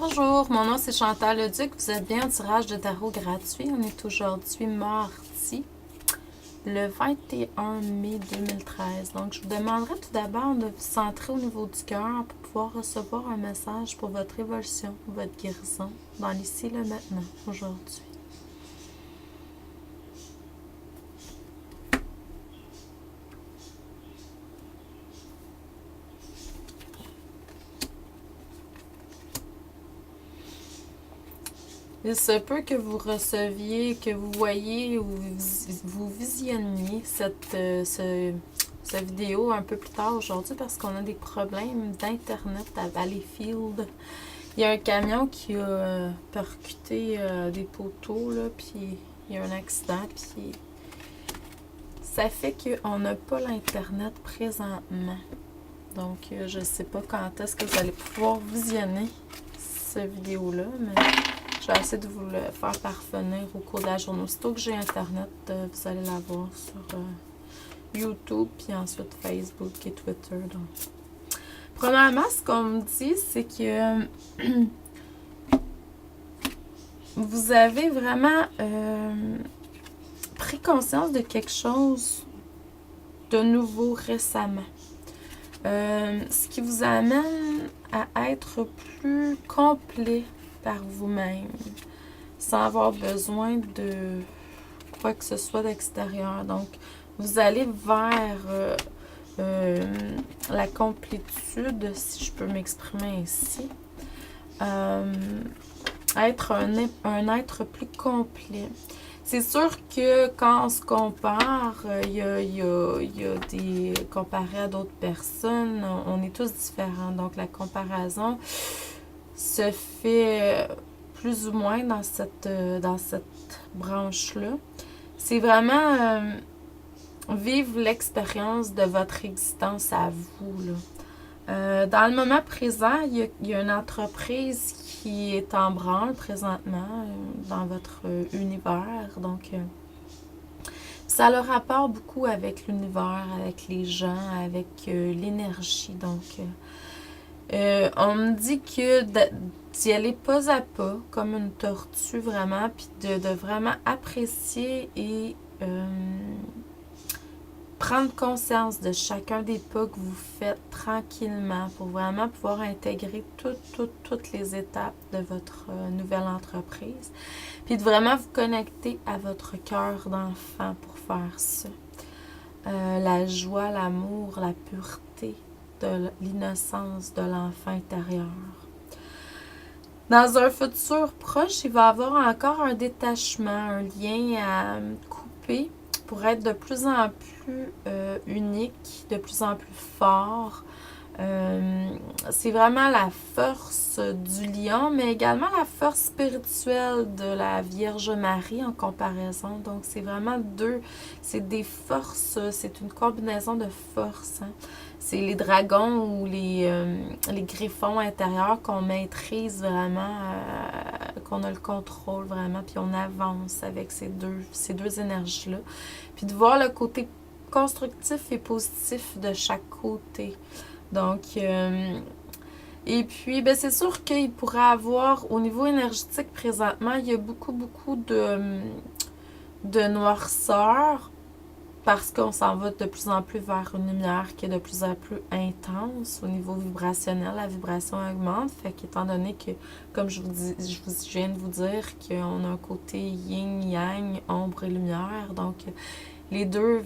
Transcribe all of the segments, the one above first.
Bonjour, mon nom c'est Chantal Leduc. Vous êtes bien au tirage de tarot gratuit. On est aujourd'hui mardi, le 21 mai 2013. Donc, je vous demanderai tout d'abord de vous centrer au niveau du cœur pour pouvoir recevoir un message pour votre évolution, votre guérison, dans l'ici et le maintenant, aujourd'hui. Il se peut que vous receviez, que vous voyez ou vous visionniez cette vidéo un peu plus tard aujourd'hui parce qu'on a des problèmes d'Internet à Valleyfield. Il y a un camion qui a percuté des poteaux, là, puis il y a un accident, puis ça fait qu'on n'a pas l'Internet présentement. Donc, je ne sais pas quand est-ce que vous allez pouvoir visionner cette vidéo-là, mais je vais essayer de vous le faire parvenir au cours de la journée. Aussitôt que j'ai Internet, vous allez la voir sur YouTube, puis ensuite Facebook et Twitter. Donc. Premièrement, ce qu'on me dit, c'est que vous avez vraiment pris conscience de quelque chose de nouveau récemment. Ce qui vous amène à être plus complet par vous-même, sans avoir besoin de quoi que ce soit d'extérieur. Donc, vous allez vers la complétude, si je peux m'exprimer ainsi. Être un être plus complet. C'est sûr que quand on se compare, il y a des comparés à d'autres personnes, on est tous différents. Donc, la comparaison se fait plus ou moins dans cette branche-là. C'est vraiment vivre l'expérience de votre existence à vous, là. Dans le moment présent, il y a une entreprise qui est en branle présentement dans votre univers. Donc, ça a le rapport beaucoup avec l'univers, avec les gens, avec l'énergie. Donc, on me dit que d'y aller pas à pas, comme une tortue vraiment, puis de vraiment apprécier et prendre conscience de chacun des pas que vous faites tranquillement pour vraiment pouvoir intégrer toutes les étapes de votre nouvelle entreprise. Puis de vraiment vous connecter à votre cœur d'enfant pour faire ça. La joie, l'amour, la pureté de l'innocence de l'enfant intérieur. Dans un futur proche, il va y avoir encore un détachement, un lien à couper pour être de plus en plus unique, de plus en plus fort. C'est vraiment la force du lion, mais également la force spirituelle de la Vierge Marie en comparaison. Donc, c'est vraiment c'est des forces, c'est une combinaison de forces. Hein. C'est les dragons ou les griffons intérieurs qu'on maîtrise vraiment, qu'on a le contrôle vraiment, puis on avance avec ces deux énergies-là. Puis de voir le côté constructif et positif de chaque côté. Donc, et puis, ben, c'est sûr qu'il pourrait avoir, au niveau énergétique présentement, il y a beaucoup de noirceur parce qu'on s'en va de plus en plus vers une lumière qui est de plus en plus intense au niveau vibrationnel. La vibration augmente, fait qu'étant donné que, comme je viens de vous dire, qu'on a un côté yin-yang, ombre et lumière, donc les deux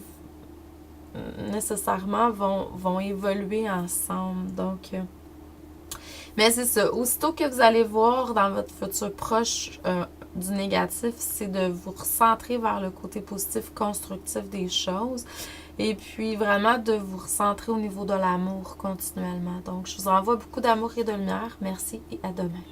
nécessairement vont évoluer ensemble. Donc, mais c'est ça. Aussitôt que vous allez voir dans votre futur proche du négatif, c'est de vous recentrer vers le côté positif, constructif des choses. Et puis vraiment de vous recentrer au niveau de l'amour continuellement. Donc, je vous envoie beaucoup d'amour et de lumière. Merci et à demain.